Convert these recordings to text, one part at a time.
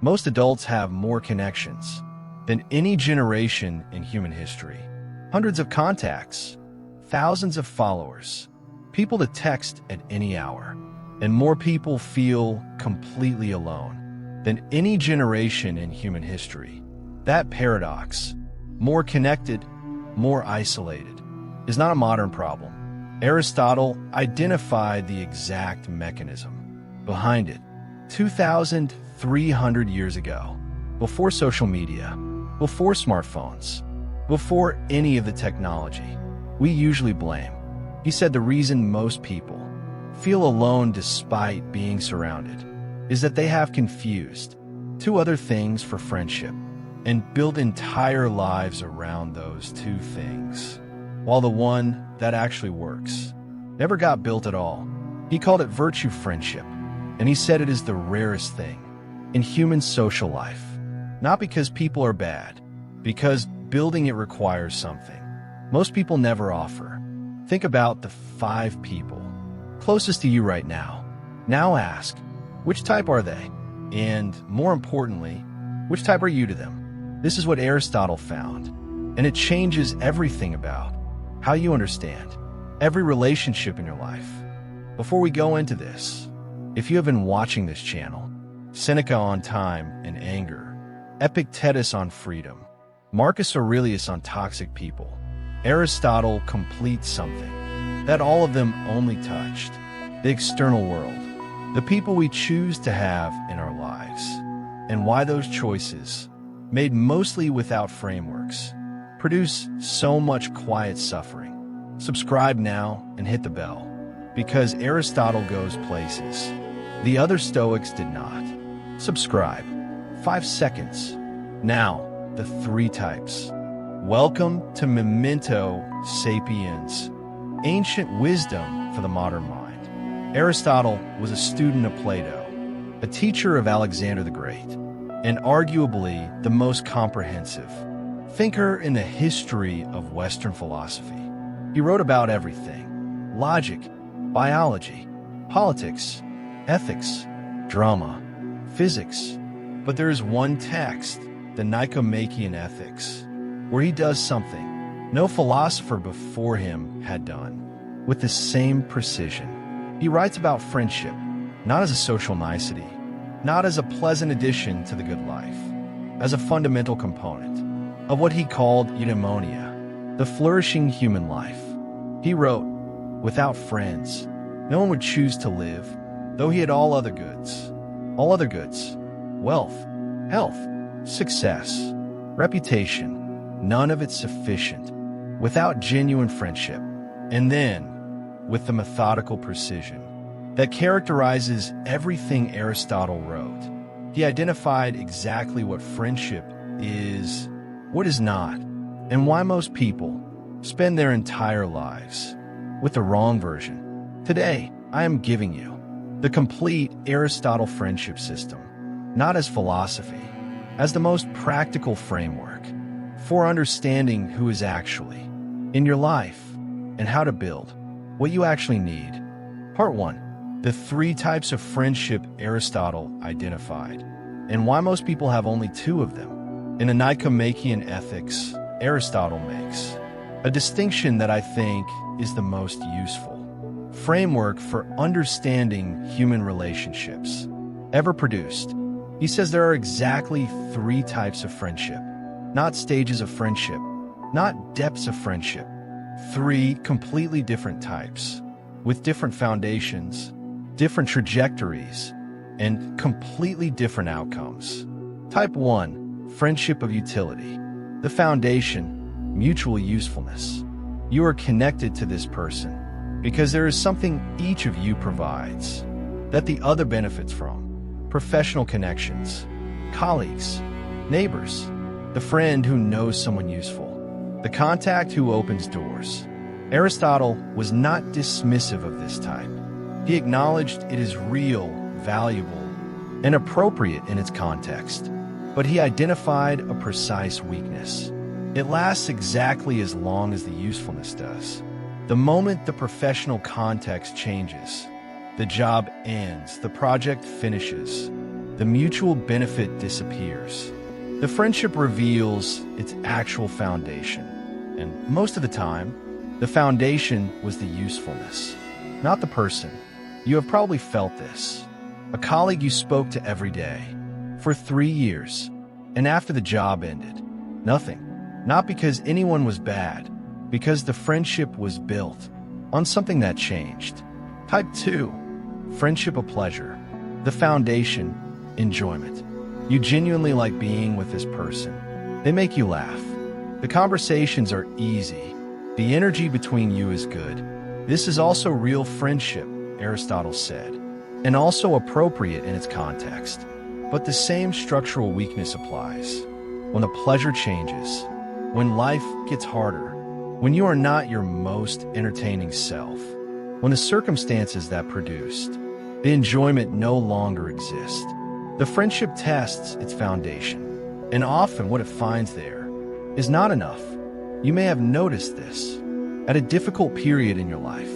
Most adults have more connections than any generation in human history. Hundreds of contacts, thousands of followers, people to text at any hour, and more people feel completely alone than any generation in human history. That paradox, more connected, more isolated, is not a modern problem. Aristotle identified the exact mechanism behind it 2,300 years ago, before social media, before smartphones, before any of the technology we usually blame. He said the reason most people feel alone despite being surrounded is that they have confused two other things for friendship and built entire lives around those two things, while the one that actually works never got built at all. He called it virtue friendship, and he said it is the rarest thing in human social life, not because people are bad, because building it requires something most people never offer. Think about the 5 people closest to you right now. Now ask, which type are they? And more importantly, which type are you to them? This is what Aristotle found, and it changes everything about how you understand every relationship in your life. Before we go into this, if you have been watching this channel, Seneca on time and anger, Epictetus on freedom, Marcus Aurelius on toxic people, Aristotle completes something that all of them only touched: the external world, the people we choose to have in our lives, and why those choices, made mostly without frameworks, produce so much quiet suffering. Subscribe now and hit the bell, because Aristotle goes places the other Stoics did not. Subscribe. 5 seconds. Now, the 3 types. Welcome to Memento, Sapiens, ancient wisdom for the modern mind. Aristotle was a student of Plato, a teacher of Alexander the Great, and arguably the most comprehensive thinker in the history of Western philosophy. He wrote about everything: logic, biology, politics, ethics, drama, physics. But there is one text, the Nicomachean Ethics, where he does something no philosopher before him had done, with the same precision. He writes about friendship, not as a social nicety, not as a pleasant addition to the good life, as a fundamental component of what he called eudaimonia, the flourishing human life. He wrote, "Without friends, no one would choose to live, though he had all other goods, wealth, health, success, reputation, none of it sufficient, without genuine friendship." And then, with the methodical precision that characterizes everything Aristotle wrote, he identified exactly what friendship is, what is not, and why most people spend their entire lives with the wrong version. Today, I am giving you the complete Aristotle friendship system, not as philosophy, as the most practical framework for understanding who is actually in your life and how to build what you actually need. Part 1. The 3 types of friendship Aristotle identified, and why most people have only 2 of them. In the Nicomachean Ethics, Aristotle makes a distinction that I think is the most useful framework for understanding human relationships ever produced. He says there are exactly 3 types of friendship, not stages of friendship, not depths of friendship. 3 completely different types, with different foundations, different trajectories, and completely different outcomes. Type 1, friendship of utility. The foundation, mutual usefulness. You are connected to this person because there is something each of you provides that the other benefits from. Professional connections, colleagues, neighbors, the friend who knows someone useful, the contact who opens doors. Aristotle was not dismissive of this type. He acknowledged it is real, valuable, and appropriate in its context, but he identified a precise weakness. It lasts exactly as long as the usefulness does. The moment the professional context changes, the job ends, the project finishes, the mutual benefit disappears. The friendship reveals its actual foundation. And most of the time, the foundation was the usefulness, not the person. You have probably felt this. A colleague you spoke to every day, for 3 years, and after the job ended, nothing. Not because anyone was bad, because the friendship was built on something that changed. Type 2, friendship of pleasure. The foundation, enjoyment. You genuinely like being with this person. They make you laugh. The conversations are easy. The energy between you is good. This is also real friendship, Aristotle said, and also appropriate in its context. But the same structural weakness applies. When the pleasure changes, when life gets harder, when you are not your most entertaining self, when the circumstances that produced the enjoyment no longer exist, the friendship tests its foundation, and often what it finds there is not enough. You may have noticed this at a difficult period in your life.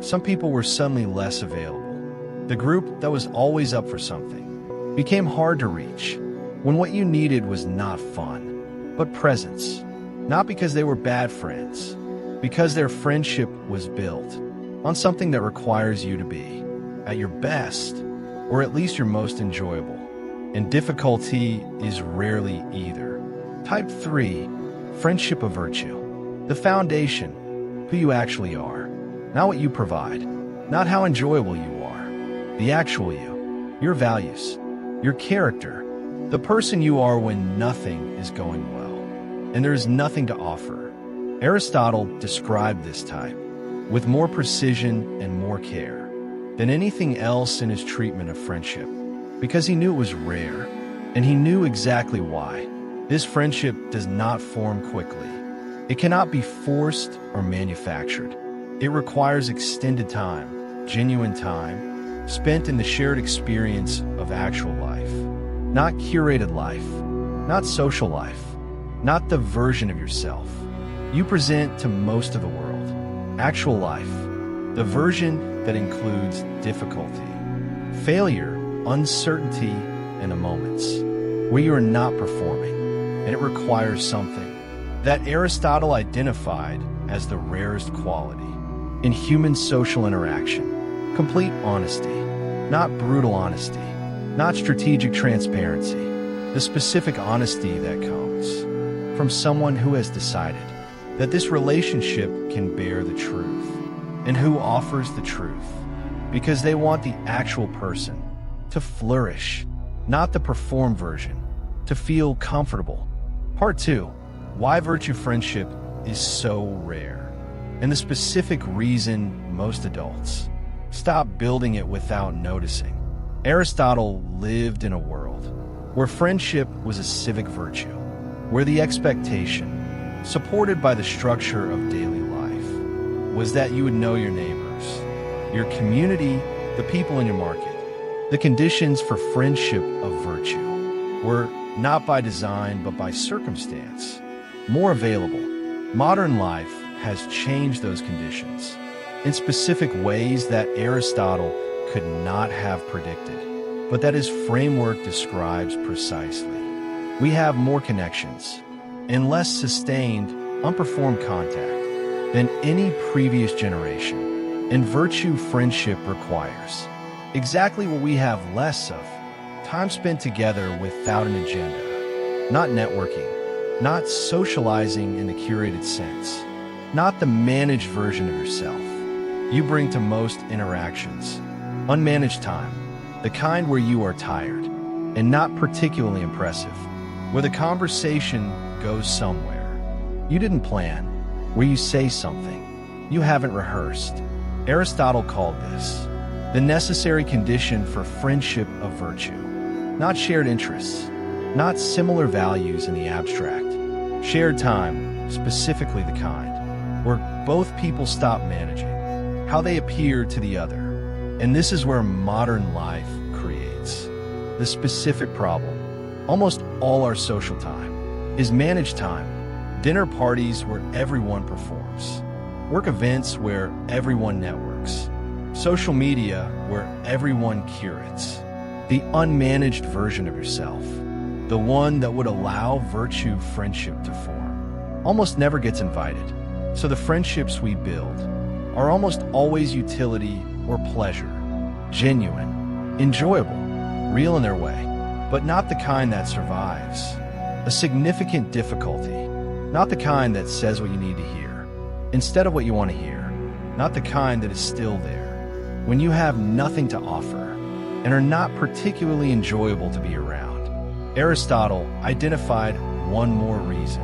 Some people were suddenly less available. The group that was always up for something became hard to reach when what you needed was not fun, but presence. Not because they were bad friends, because their friendship was built on something that requires you to be at your best, or at least your most enjoyable. And difficulty is rarely either. Type 3, friendship of virtue. The foundation, who you actually are. Not what you provide, not how enjoyable you are. The actual you, your values, your character, the person you are when nothing is going well, and there is nothing to offer. Aristotle described this type with more precision and more care than anything else in his treatment of friendship, because he knew it was rare, and he knew exactly why. This friendship does not form quickly. It cannot be forced or manufactured. It requires extended time, genuine time, spent in the shared experience of actual life. Not curated life, not social life, not the version of yourself you present to most of the world. Actual life, the version that includes difficulty, failure, uncertainty, and the moments where you are not performing, and it requires something that Aristotle identified as the rarest quality in human social interaction: complete honesty, not brutal honesty, not strategic transparency, the specific honesty that comes from someone who has decided that this relationship can bear the truth, and who offers the truth because they want the actual person to flourish, not the performed version, to feel comfortable. Part 2, why virtue friendship is so rare, and the specific reason most adults stop building it without noticing. Aristotle lived in a world where friendship was a civic virtue, where the expectation, supported by the structure of daily life, was that you would know your neighbors, your community, the people in your market. The conditions for friendship of virtue were not by design but by circumstance, more available. Modern life has changed those conditions in specific ways that Aristotle could not have predicted, but that his framework describes precisely. We have more connections and less sustained, unperformed contact than any previous generation, and virtue friendship requires exactly what we have less of: time spent together without an agenda, not networking, not socializing in the curated sense, not the managed version of yourself you bring to most interactions. Unmanaged time, the kind where you are tired and not particularly impressive, where the conversation goes somewhere you didn't plan, where you say something you haven't rehearsed. Aristotle called this the necessary condition for friendship of virtue. Not shared interests, not similar values in the abstract. Shared time, specifically the kind where both people stop managing how they appear to the other. And this is where modern life creates the specific problem. Almost all our social time is managed time. Dinner parties where everyone performs, work events where everyone networks, social media where everyone curates, the unmanaged version of yourself, the one that would allow virtue friendship to form, almost never gets invited. So the friendships we build are almost always utility or pleasure, genuine, enjoyable, real in their way, but not the kind that survives. A significant difficulty, not the kind that says what you need to hear, instead of what you want to hear, not the kind that is still there, when you have nothing to offer and are not particularly enjoyable to be around. Aristotle identified one more reason.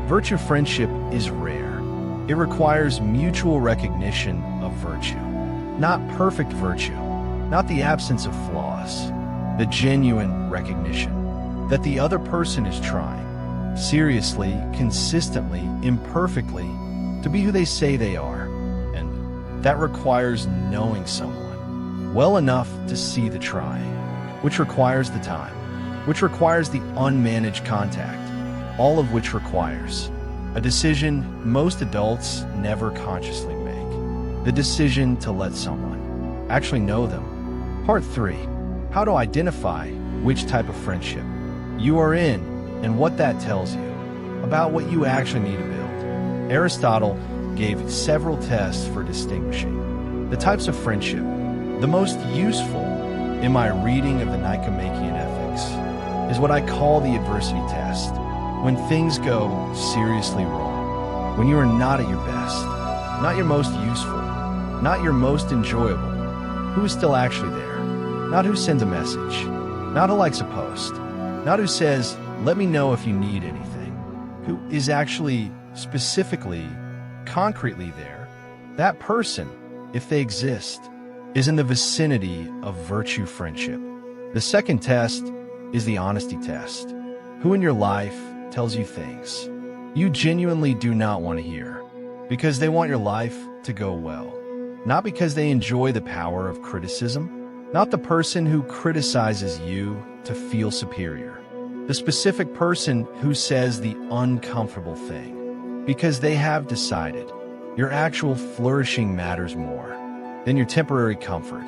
Virtue friendship is rare. It requires mutual recognition of virtue. Not perfect virtue, not the absence of flaws, the genuine recognition that the other person is trying, seriously, consistently, imperfectly, to be who they say they are. And that requires knowing someone well enough to see the trying, which requires the time, which requires the unmanaged contact, all of which requires a decision most adults never consciously make, the decision to let someone actually know them. Part 3. How to identify which type of friendship you are in and what that tells you about what you actually need to build. Aristotle gave several tests for distinguishing the types of friendship. The most useful in my reading of the Nicomachean Ethics is what I call the adversity test. When things go seriously wrong, when you are not at your best, not your most useful, not your most enjoyable, who is still actually there? Not who sends a message, not who likes a post, not who says, let me know if you need anything, who is actually specifically, concretely there. That person, if they exist, is in the vicinity of virtue friendship. The second test is the honesty test. Who in your life tells you things you genuinely do not want to hear because they want your life to go well, not because they enjoy the power of criticism, not the person who criticizes you to feel superior, the specific person who says the uncomfortable thing because they have decided your actual flourishing matters more than your temporary comfort.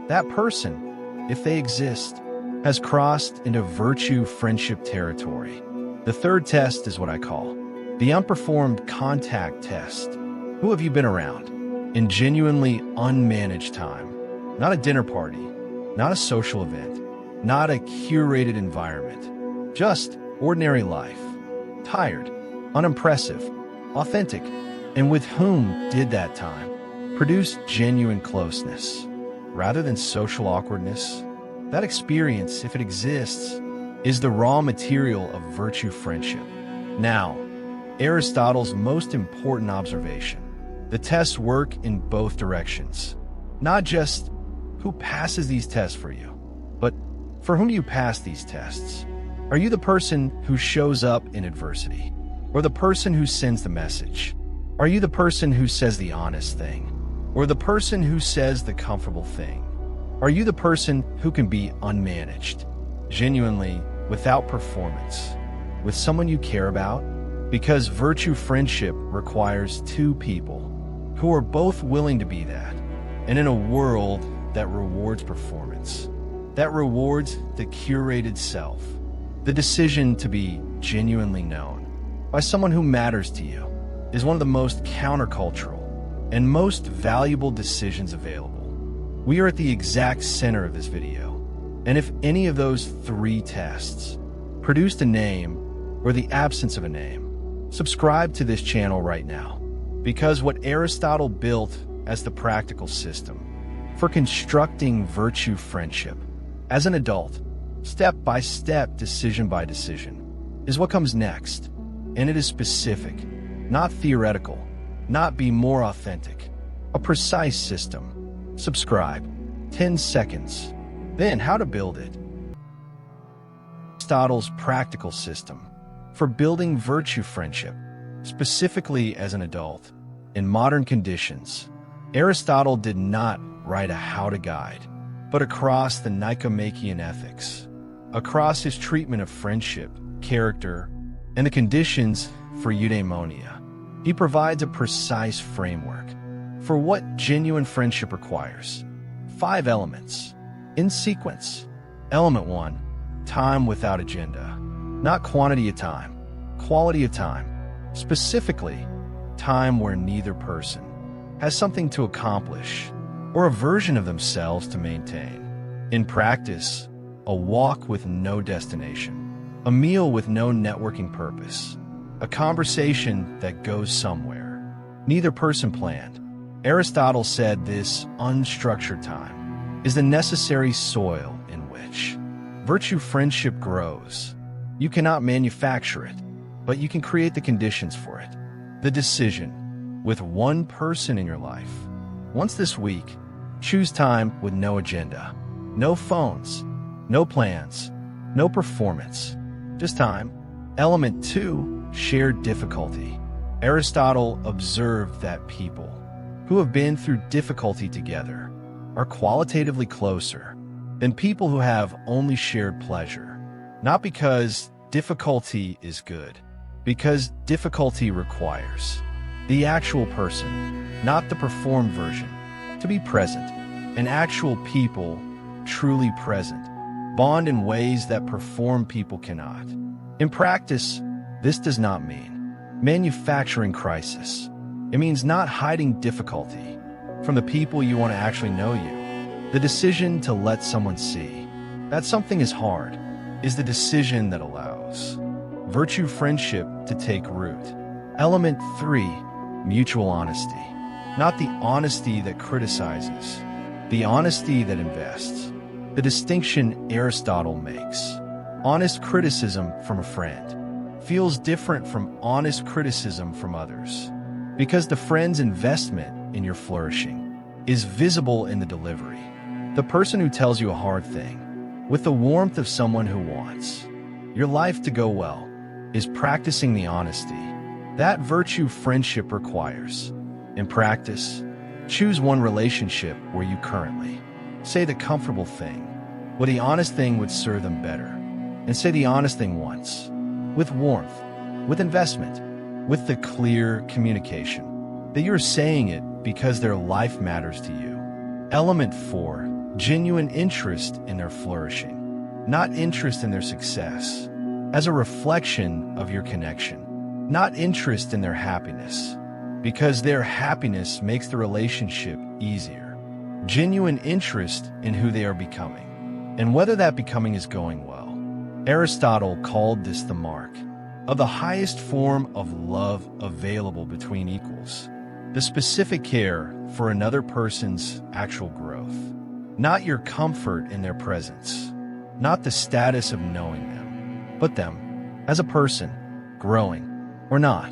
That person, if they exist, has crossed into virtue friendship territory. The third test is what I call the unperformed contact test. Who have you been around in genuinely unmanaged time? Not a dinner party, not a social event, not a curated environment, just ordinary life. Tired, unimpressive, authentic, and with whom did that time produce genuine closeness rather than social awkwardness? That experience, if it exists, is the raw material of virtue friendship. Now, Aristotle's most important observation. The tests work in both directions. Not just who passes these tests for you, but for whom you pass these tests. Are you the person who shows up in adversity? Or the person who sends the message? Are you the person who says the honest thing? Or the person who says the comfortable thing? Are you the person who can be unmanaged, genuinely, without performance, with someone you care about? Because virtue friendship requires two people who are both willing to be that, and in a world that rewards performance, that rewards the curated self, the decision to be genuinely known by someone who matters to you is one of the most countercultural and most valuable decisions available. We are at the exact center of this video, and if any of those three tests produced a name or the absence of a name, subscribe to this channel right now, because what Aristotle built as the practical system for constructing virtue friendship as an adult, step by step, decision by decision, is what comes next, and it is specific, not theoretical, not be more authentic, a precise system. Subscribe. 10 seconds. Then how to build it. Aristotle's practical system for building virtue friendship, specifically as an adult, in modern conditions. Aristotle did not write a how-to guide, but across the Nicomachean Ethics, across his treatment of friendship, character, and the conditions for eudaimonia, he provides a precise framework for what genuine friendship requires. 5 elements, in sequence. Element 1. Time without agenda. Not quantity of time, quality of time. Specifically, time where neither person has something to accomplish or a version of themselves to maintain. In practice, a walk with no destination, a meal with no networking purpose, a conversation that goes somewhere neither person planned. Aristotle said this unstructured time is the necessary soil in which virtue friendship grows. You cannot manufacture it, but you can create the conditions for it. The decision with one person in your life. Once this week, choose time with no agenda, no phones, no plans, no performance, just time. Element 2. Shared difficulty. Aristotle observed that people who have been through difficulty together are qualitatively closer than people who have only shared pleasure. Not because difficulty is good, because difficulty requires the actual person, not the performed version, to be present. And actual people, truly present, bond in ways that performed people cannot. In practice, this does not mean manufacturing crisis. It means not hiding difficulty from the people you want to actually know you. The decision to let someone see that something is hard is the decision that allows virtue friendship to take root. Element 3. Mutual honesty. Not the honesty that criticizes, the honesty that invests. The distinction Aristotle makes. Honest criticism from a friend feels different from honest criticism from others, because the friend's investment in your flourishing is visible in the delivery. The person who tells you a hard thing with the warmth of someone who wants your life to go well is practicing the honesty that virtue friendship requires. In practice, choose one relationship where you currently say the comfortable thing, where the honest thing would serve them better, and say the honest thing once, with warmth, with investment, with the clear communication that you're saying it because their life matters to you. Element 4. Genuine interest in their flourishing, not interest in their success, as a reflection of your connection, not interest in their happiness, because their happiness makes the relationship easier. Genuine interest in who they are becoming, and whether that becoming is going well. Aristotle called this the mark of the highest form of love available between equals, the specific care for another person's actual growth, not your comfort in their presence, not the status of knowing them, but them as a person, growing or not,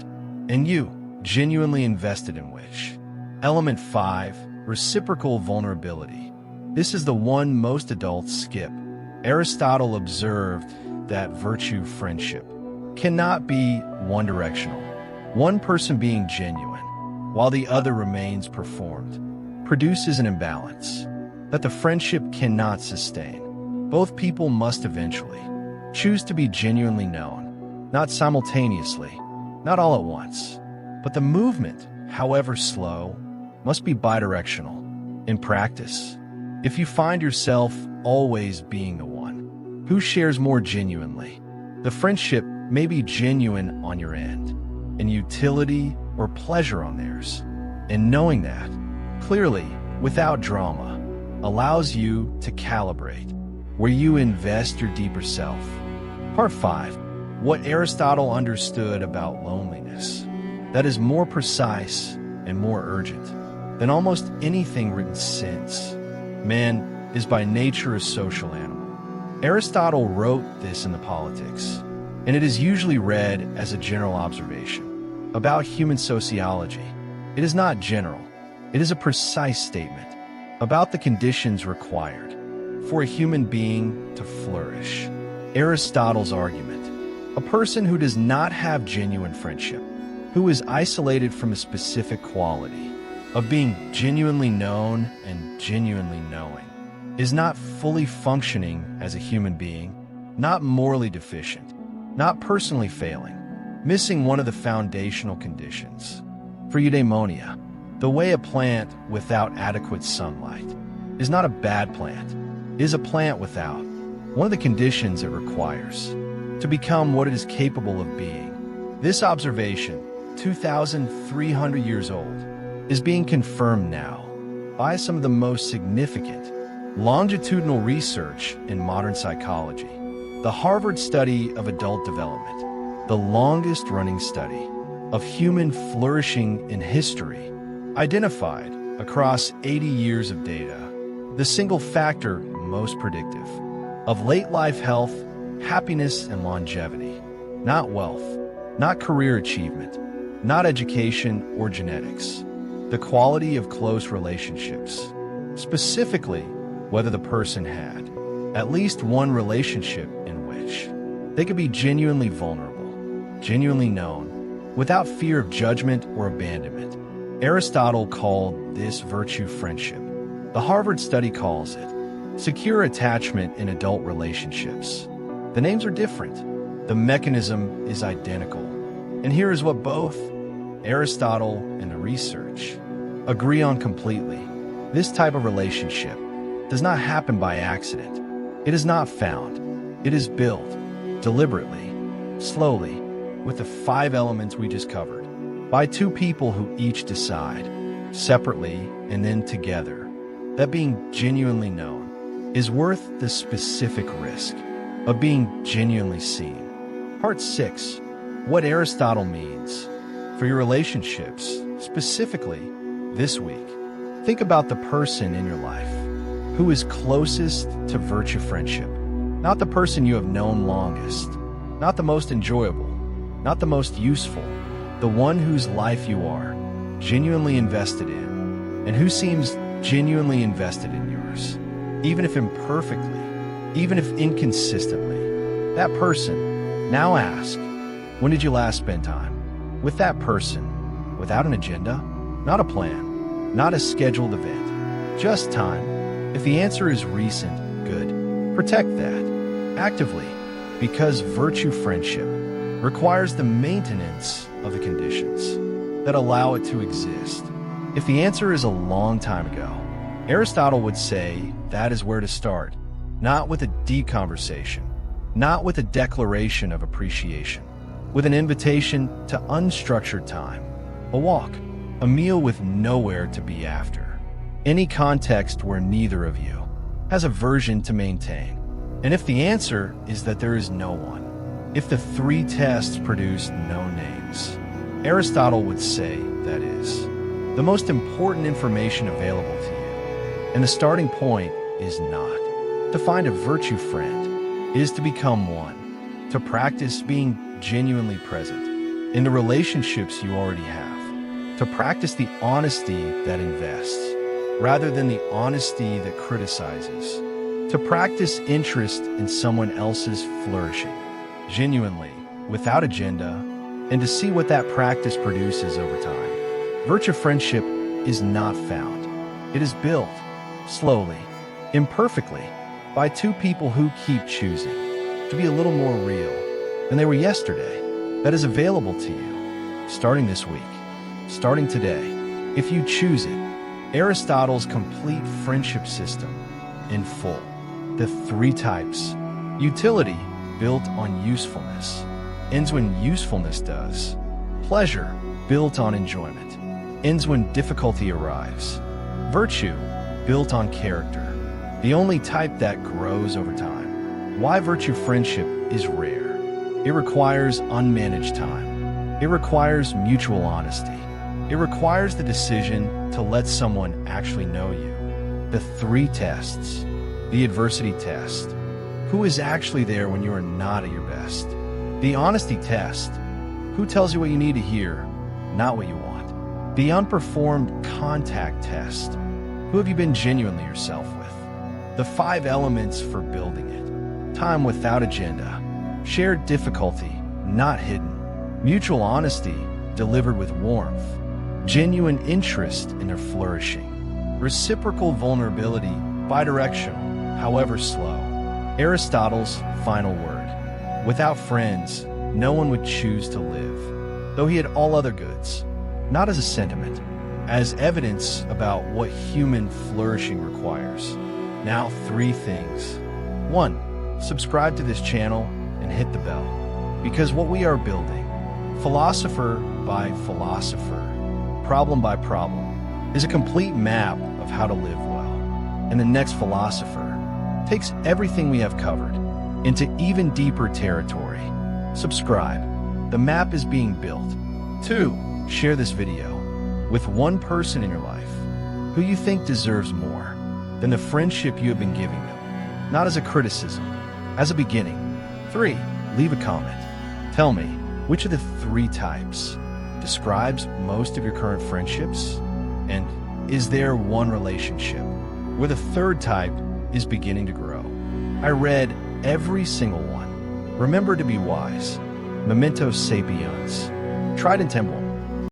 and you, genuinely invested in which. Element 5. Reciprocal vulnerability. This is the one most adults skip. Aristotle observed that virtue friendship cannot be one-directional. One person being genuine, while the other remains performed, produces an imbalance that the friendship cannot sustain. Both people must eventually choose to be genuinely known, not simultaneously, not all at once, but the movement, however slow, must be bidirectional. In practice, if you find yourself always being the one who shares more genuinely, the friendship may be genuine on your end, and utility or pleasure on theirs. And knowing that, clearly, without drama, allows you to calibrate where you invest your deeper self. Part 5. What Aristotle understood about loneliness. That is more precise and more urgent than almost anything written since. Man is by nature a social animal. Aristotle wrote this in the Politics, and it is usually read as a general observation about human sociology. It is not general. It is a precise statement about the conditions required for a human being to flourish. Aristotle's argument: a person who does not have genuine friendship, who is isolated from a specific quality of being genuinely known and genuinely knowing, is not fully functioning as a human being, not morally deficient, not personally failing, missing one of the foundational conditions. For eudaimonia, the way a plant without adequate sunlight is not a bad plant, is a plant without one of the conditions it requires to become what it is capable of being. This observation, 2,300 years old, is being confirmed now by some of the most significant longitudinal research in modern psychology. The Harvard study of adult development, the longest-running study of human flourishing in history, identified across 80 years of data the single factor most predictive of late-life health, happiness, and longevity. Not wealth, not career achievement, not education or genetics. The quality of close relationships, specifically whether the person had at least one relationship in which they could be genuinely vulnerable, genuinely known, without fear of judgment or abandonment. Aristotle called this virtue friendship. The Harvard study calls it secure attachment in adult relationships. The names are different. The mechanism is identical. And here is what both Aristotle and the research agree on completely. This type of relationship does not happen by accident. It is not found. It is built deliberately, slowly, with the 5 elements we just covered, by 2 people who each decide, separately and then together, that being genuinely known is worth the specific risk of being genuinely seen. Part 6. What Aristotle means for your relationships, specifically this week. Think about the person in your life who is closest to virtue friendship. Not the person you have known longest, not the most enjoyable, not the most useful, the one whose life you are genuinely invested in, and who seems genuinely invested in yours, even if imperfectly, even if inconsistently. That person. Now ask, when did you last spend time with that person, without an agenda, not a plan, not a scheduled event, just time? If the answer is recent, good. Protect that actively, because virtue friendship requires the maintenance of the conditions that allow it to exist. If the answer is a long time ago, Aristotle would say that is where to start, not with a deep conversation, not with a declaration of appreciation, with an invitation to unstructured time, a walk, a meal with nowhere to be after. Any context where neither of you has aversion to maintain. And if the answer is that there is no one, if the 3 tests produce no names, Aristotle would say that is the most important information available to you. And the starting point is not to find a virtue friend, it is to become one, to practice being genuinely present in the relationships you already have, to practice the honesty that invests rather than the honesty that criticizes, to practice interest in someone else's flourishing, genuinely, without agenda, and to see what that practice produces over time. Virtue friendship is not found. It is built, slowly, imperfectly, by 2 people who keep choosing to be a little more real than they were yesterday. That is available to you, starting this week, starting today, if you choose it. Aristotle's complete friendship system in full. The 3 types. Utility, built on usefulness, ends when usefulness does. Pleasure, built on enjoyment, ends when difficulty arrives. Virtue, built on character, the only type that grows over time. Why virtue friendship is rare. It requires unmanaged time. It requires mutual honesty. It requires the decision to let someone actually know you. The 3 tests. The adversity test. Who is actually there when you are not at your best? The honesty test. Who tells you what you need to hear, not what you want? The unperformed contact test. Who have you been genuinely yourself with? The 5 elements for building it. Time without agenda. Shared difficulty, not hidden. Mutual honesty, delivered with warmth. Genuine interest in their flourishing. Reciprocal vulnerability, bidirectional, however slow. Aristotle's final word. Without friends, no one would choose to live, though he had all other goods, not as a sentiment, as evidence about what human flourishing requires. Now 3 things. 1. subscribe to this channel and hit the bell. Because what we are building, philosopher by philosopher, problem by problem, is a complete map of how to live well. And the next philosopher takes everything we have covered into even deeper territory. Subscribe. The map is being built. 2. Share this video with one person in your life who you think deserves more than the friendship you have been giving them, not as a criticism, as a beginning. 3. Leave a comment. Tell me, which of the 3 types describes most of your current friendships? And is there one relationship where the 3rd type is beginning to grow? I read every single one. Remember to be wise. Memento Sapiens. Tried in Temple.